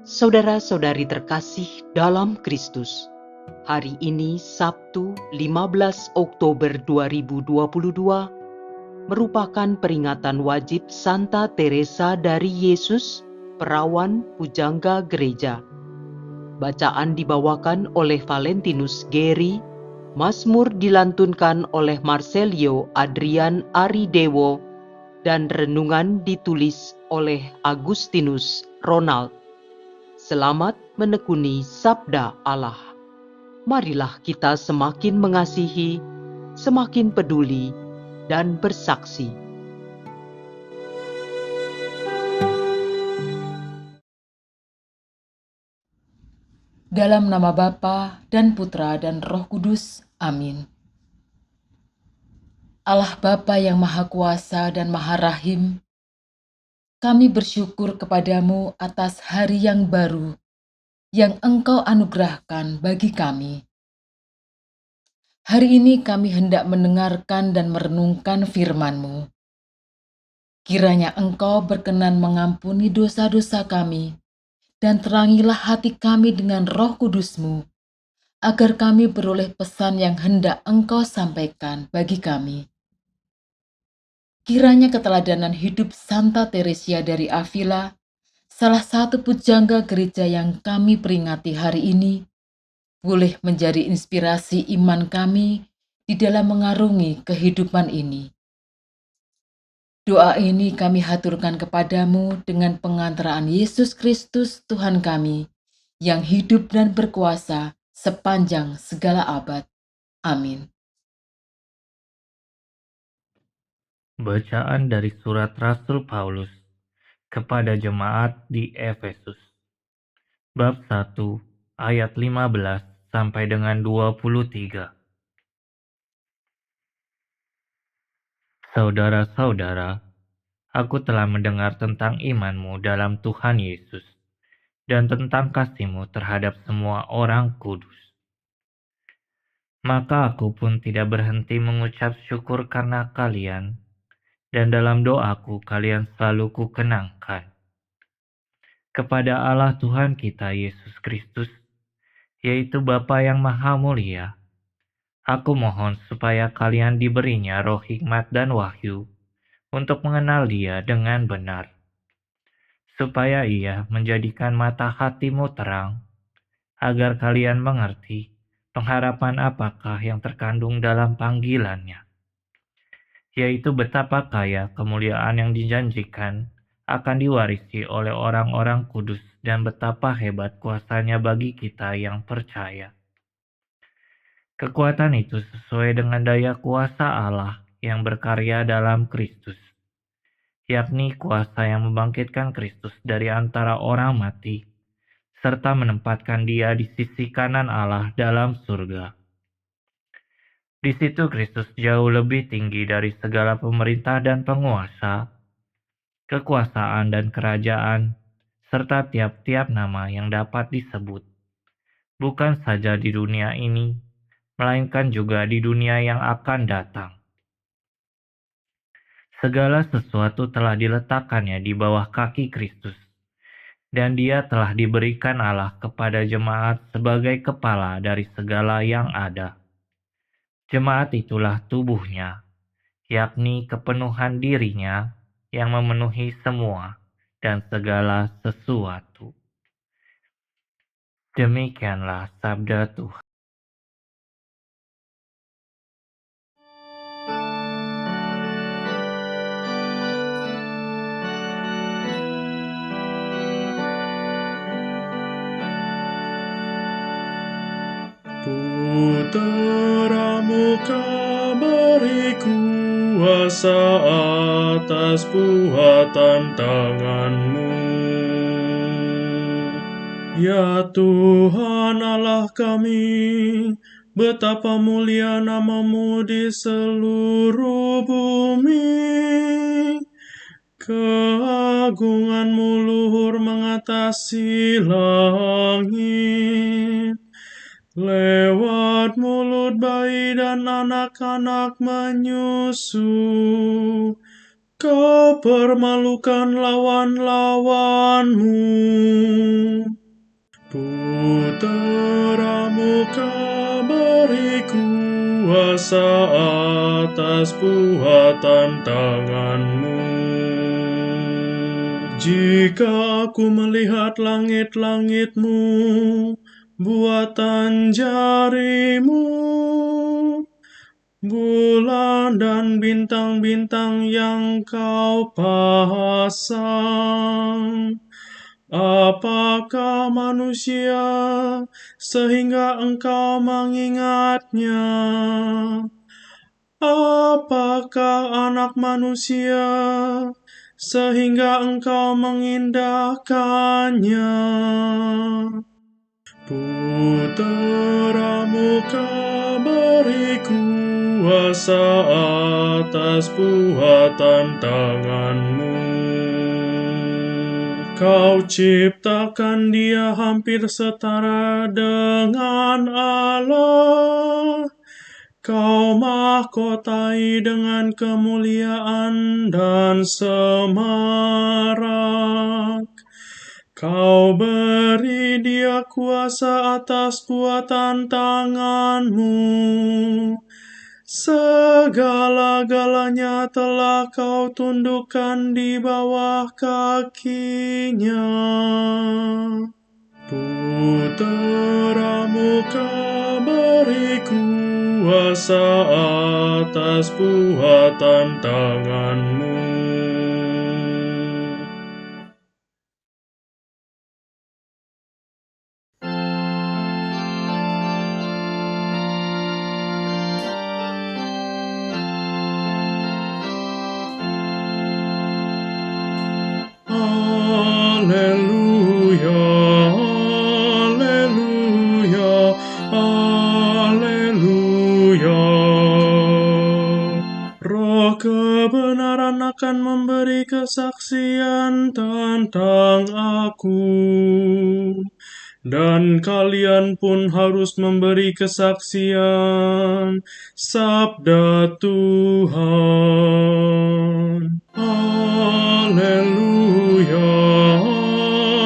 Saudara-saudari terkasih dalam Kristus, hari ini Sabtu 15 Oktober 2022 merupakan peringatan wajib Santa Teresa dari Yesus, perawan pujangga gereja. Bacaan dibawakan oleh Valentinus Geri, Mazmur dilantunkan oleh Marcelio Adrian Aridewo, dan renungan ditulis oleh Agustinus Ronald. Selamat menekuni sabda Allah. Marilah kita semakin mengasihi, semakin peduli, dan bersaksi. Dalam nama Bapa dan Putra dan Roh Kudus. Amin. Allah Bapa yang Maha Kuasa dan Maha Rahim, kami bersyukur kepadamu atas hari yang baru yang Engkau anugerahkan bagi kami. Hari ini kami hendak mendengarkan dan merenungkan firman-Mu. Kiranya Engkau berkenan mengampuni dosa-dosa kami, dan terangilah hati kami dengan Roh Kudus-Mu, agar kami beroleh pesan yang hendak Engkau sampaikan bagi kami. Kiranya keteladanan hidup Santa Teresia dari Avila, salah satu pujangga gereja yang kami peringati hari ini, boleh menjadi inspirasi iman kami di dalam mengarungi kehidupan ini. Doa ini kami haturkan kepadamu dengan pengantaraan Yesus Kristus Tuhan kami, yang hidup dan berkuasa sepanjang segala abad. Amin. Bacaan dari surat Rasul Paulus kepada jemaat di Efesus. Bab 1 ayat 15 sampai dengan 23. Saudara-saudara, aku telah mendengar tentang imanmu dalam Tuhan Yesus dan tentang kasihmu terhadap semua orang kudus. Maka aku pun tidak berhenti mengucap syukur karena kalian, dan dalam doaku kalian selalu kukenangkan kepada Allah Tuhan kita Yesus Kristus, yaitu Bapa yang Maha Mulia. Aku mohon supaya kalian diberinya roh hikmat dan wahyu untuk mengenal Dia dengan benar, supaya Ia menjadikan mata hatimu terang, agar kalian mengerti pengharapan apakah yang terkandung dalam panggilannya, yaitu betapa kaya kemuliaan yang dijanjikan akan diwarisi oleh orang-orang kudus dan betapa hebat kuasanya bagi kita yang percaya. Kekuatan itu sesuai dengan daya kuasa Allah yang berkarya dalam Kristus, yakni kuasa yang membangkitkan Kristus dari antara orang mati, serta menempatkan Dia di sisi kanan Allah dalam surga. Di situ Kristus jauh lebih tinggi dari segala pemerintah dan penguasa, kekuasaan dan kerajaan, serta tiap-tiap nama yang dapat disebut, bukan saja di dunia ini, melainkan juga di dunia yang akan datang. Segala sesuatu telah diletakkannya di bawah kaki Kristus, dan Dia telah diberikan Allah kepada jemaat sebagai kepala dari segala yang ada. Jemaat itulah tubuhnya, yakni kepenuhan dirinya yang memenuhi semua dan segala sesuatu. Demikianlah sabda Tuhan. Putramu beri kuasa atas buatan tanganmu. Ya Tuhan Allah kami, betapa mulia nama-Mu di seluruh bumi. Keagungan-Mu luhur mengatasi langit. Lewat mulut bayi dan anak-anak menyusu, Kau permalukan lawan-lawanmu. Puteramu kau beri kuasa atas buatan tanganmu. Jika aku melihat langit-langitmu, buatan jarimu, bulan dan bintang-bintang yang kau pasang, apakah manusia sehingga engkau mengingatnya? Apakah anak manusia sehingga engkau mengindahkannya? Puteramu kau beri kuasa atas buatan tanganmu. Kau ciptakan dia hampir setara dengan Allah. Kau mahkotai dengan kemuliaan dan semarak. Kau beri dia kuasa atas buatan tanganmu. Segala-galanya telah kau tundukkan di bawah kakinya. Puteramu kau beri kuasa atas buatan tanganmu. Haleluya, haleluya, haleluya. Roh kebenaran akan memberi kesaksian tentang aku, dan kalian pun harus memberi kesaksian sabda Tuhan. Haleluya,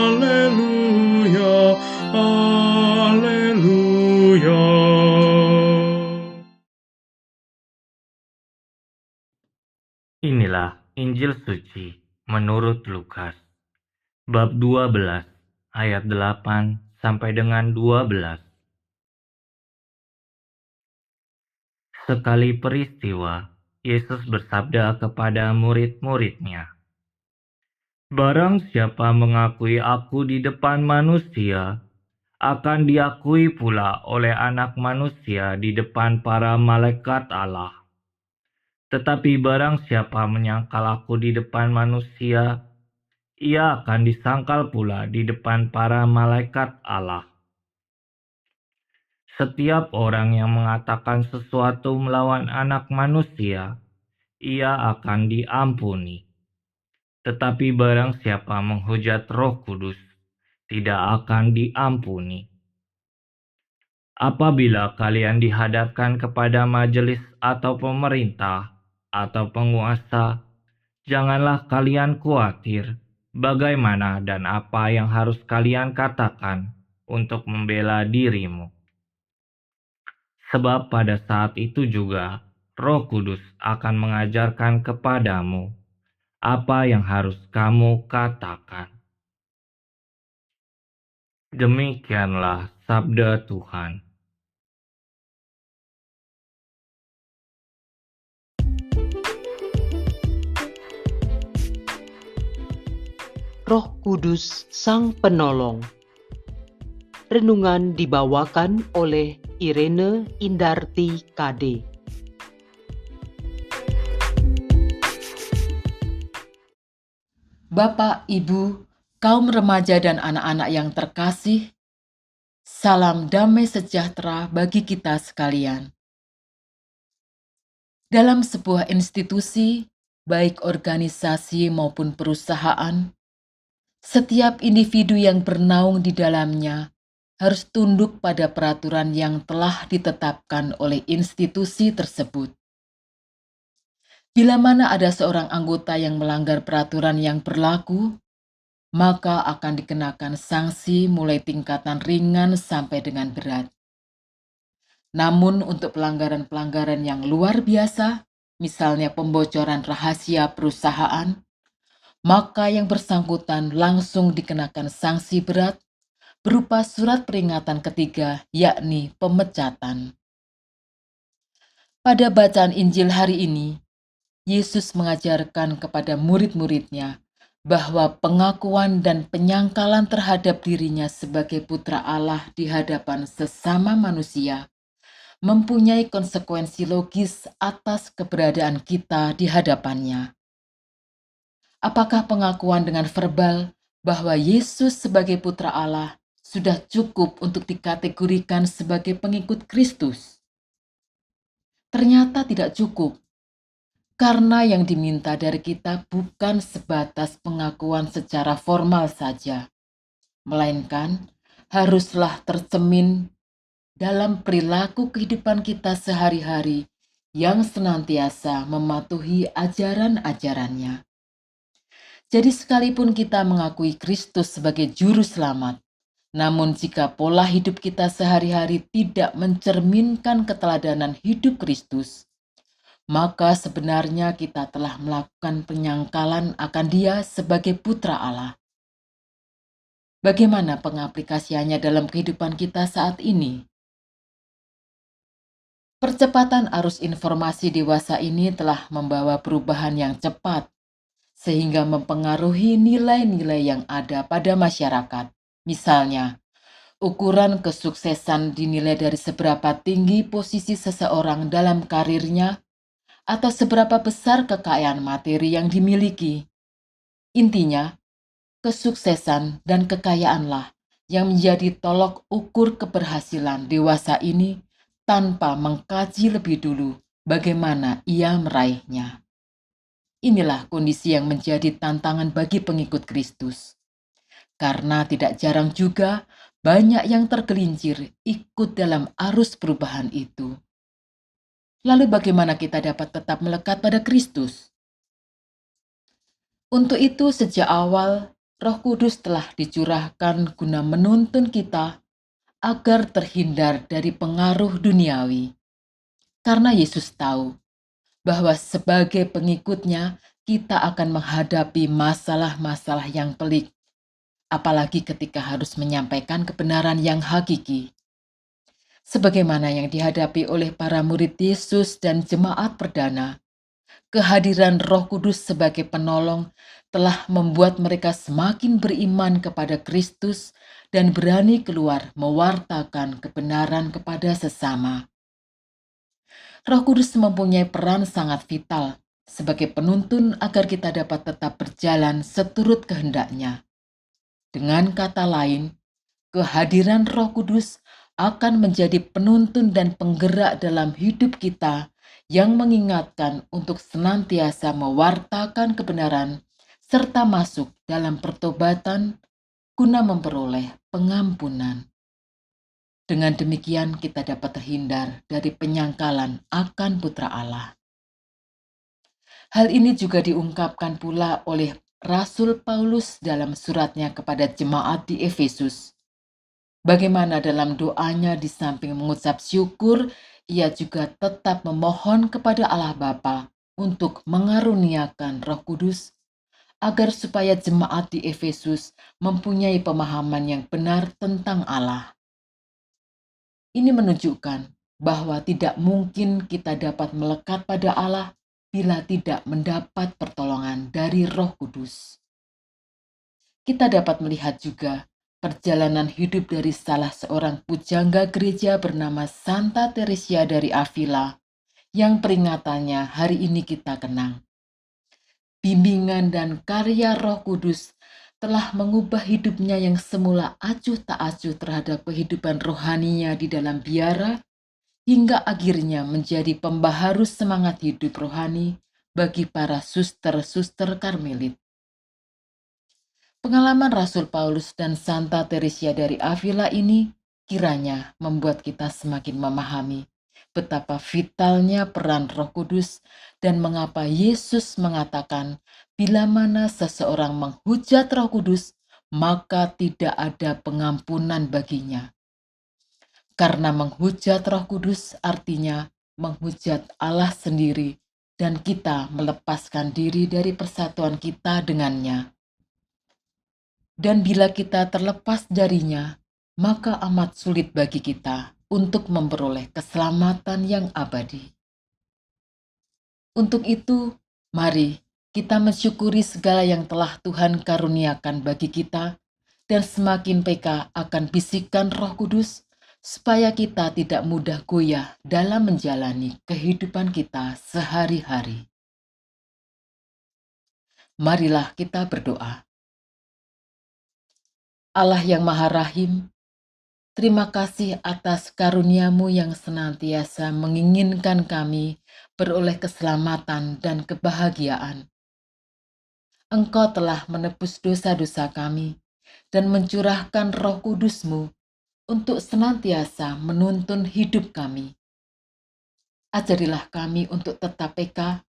haleluya, haleluya. Inilah Injil suci menurut Lukas, bab 12, ayat 8 sampai dengan 12. Sekali peristiwa, Yesus bersabda kepada murid-muridnya, "Barang siapa mengakui aku di depan manusia, akan diakui pula oleh Anak Manusia di depan para malaikat Allah. Tetapi barang siapa menyangkal aku di depan manusia, ia akan disangkal pula di depan para malaikat Allah. Setiap orang yang mengatakan sesuatu melawan Anak Manusia, ia akan diampuni. Tetapi barang siapa menghujat Roh Kudus, tidak akan diampuni. Apabila kalian dihadapkan kepada majelis atau pemerintah atau penguasa, janganlah kalian khawatir bagaimana dan apa yang harus kalian katakan untuk membela dirimu. Sebab pada saat itu juga Roh Kudus akan mengajarkan kepadamu apa yang harus kamu katakan." Demikianlah sabda Tuhan. Roh Kudus Sang Penolong. Renungan dibawakan oleh Irene Indarti KD. Bapak, Ibu, kaum remaja dan anak-anak yang terkasih, salam damai sejahtera bagi kita sekalian. Dalam sebuah institusi, baik organisasi maupun perusahaan, setiap individu yang bernaung di dalamnya harus tunduk pada peraturan yang telah ditetapkan oleh institusi tersebut. Bila mana ada seorang anggota yang melanggar peraturan yang berlaku, maka akan dikenakan sanksi mulai tingkatan ringan sampai dengan berat. Namun untuk pelanggaran-pelanggaran yang luar biasa, misalnya pembocoran rahasia perusahaan, maka yang bersangkutan langsung dikenakan sanksi berat berupa surat peringatan ketiga, yakni pemecatan. Pada bacaan Injil hari ini, Yesus mengajarkan kepada murid-muridnya bahwa pengakuan dan penyangkalan terhadap dirinya sebagai putra Allah di hadapan sesama manusia mempunyai konsekuensi logis atas keberadaan kita di hadapannya. Apakah pengakuan dengan verbal bahwa Yesus sebagai putra Allah sudah cukup untuk dikategorikan sebagai pengikut Kristus? Ternyata tidak cukup. Karena yang diminta dari kita bukan sebatas pengakuan secara formal saja, melainkan haruslah tercermin dalam perilaku kehidupan kita sehari-hari yang senantiasa mematuhi ajaran-ajarannya. Jadi sekalipun kita mengakui Kristus sebagai juru selamat, namun jika pola hidup kita sehari-hari tidak mencerminkan keteladanan hidup Kristus, maka sebenarnya kita telah melakukan penyangkalan akan Dia sebagai putra Allah. Bagaimana pengaplikasiannya dalam kehidupan kita saat ini? Percepatan arus informasi dewasa ini telah membawa perubahan yang cepat, sehingga mempengaruhi nilai-nilai yang ada pada masyarakat. Misalnya, ukuran kesuksesan dinilai dari seberapa tinggi posisi seseorang dalam karirnya atau seberapa besar kekayaan materi yang dimiliki. Intinya, kesuksesan dan kekayaanlah yang menjadi tolok ukur keberhasilan dewasa ini tanpa mengkaji lebih dulu bagaimana ia meraihnya. Inilah kondisi yang menjadi tantangan bagi pengikut Kristus. Karena tidak jarang juga banyak yang tergelincir ikut dalam arus perubahan itu. Lalu bagaimana kita dapat tetap melekat pada Kristus? Untuk itu sejak awal Roh Kudus telah dicurahkan guna menuntun kita agar terhindar dari pengaruh duniawi. Karena Yesus tahu bahwa sebagai pengikutnya kita akan menghadapi masalah-masalah yang pelik, apalagi ketika harus menyampaikan kebenaran yang hakiki. Sebagaimana yang dihadapi oleh para murid Yesus dan jemaat perdana, kehadiran Roh Kudus sebagai penolong telah membuat mereka semakin beriman kepada Kristus dan berani keluar mewartakan kebenaran kepada sesama. Roh Kudus mempunyai peran sangat vital sebagai penuntun agar kita dapat tetap berjalan seturut kehendaknya. Dengan kata lain, kehadiran Roh Kudus akan menjadi penuntun dan penggerak dalam hidup kita yang mengingatkan untuk senantiasa mewartakan kebenaran serta masuk dalam pertobatan guna memperoleh pengampunan. Dengan demikian kita dapat terhindar dari penyangkalan akan putra Allah. Hal ini juga diungkapkan pula oleh Rasul Paulus dalam suratnya kepada jemaat di Efesus. Bagaimana dalam doanya di samping mengucap syukur, ia juga tetap memohon kepada Allah Bapa untuk mengaruniakan Roh Kudus agar supaya jemaat di Efesus mempunyai pemahaman yang benar tentang Allah. Ini menunjukkan bahwa tidak mungkin kita dapat melekat pada Allah bila tidak mendapat pertolongan dari Roh Kudus. Kita dapat melihat juga perjalanan hidup dari salah seorang pujangga gereja bernama Santa Teresia dari Avila yang peringatannya hari ini kita kenang. Bimbingan dan karya Roh Kudus telah mengubah hidupnya yang semula acuh tak acuh terhadap kehidupan rohaninya di dalam biara, hingga akhirnya menjadi pembaharu semangat hidup rohani bagi para suster-suster Karmelit. Pengalaman Rasul Paulus dan Santa Teresia dari Avila ini kiranya membuat kita semakin memahami betapa vitalnya peran Roh Kudus dan mengapa Yesus mengatakan, bila mana seseorang menghujat Roh Kudus, maka tidak ada pengampunan baginya. Karena menghujat Roh Kudus artinya menghujat Allah sendiri, dan kita melepaskan diri dari persatuan kita dengannya. Dan bila kita terlepas darinya, maka amat sulit bagi kita untuk memperoleh keselamatan yang abadi. Untuk itu, mari kita mensyukuri segala yang telah Tuhan karuniakan bagi kita, dan semakin peka akan bisikan Roh Kudus, supaya kita tidak mudah goyah dalam menjalani kehidupan kita sehari-hari. Marilah kita berdoa. Allah yang Maha Rahim, terima kasih atas karunia-Mu yang senantiasa menginginkan kami beroleh keselamatan dan kebahagiaan. Engkau telah menebus dosa-dosa kami dan mencurahkan Roh Kudus-Mu untuk senantiasa menuntun hidup kami. Ajarilah kami untuk tetap peka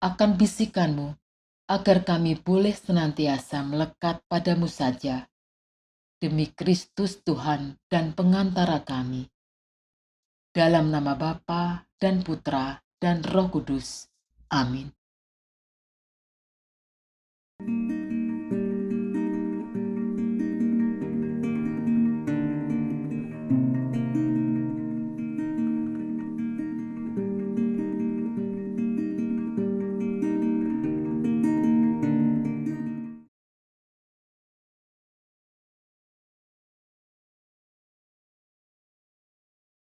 akan bisikan-Mu, agar kami boleh senantiasa melekat pada-Mu saja. Demi Kristus Tuhan dan pengantara kami. Dalam nama Bapa dan Putra dan Roh Kudus. Amin.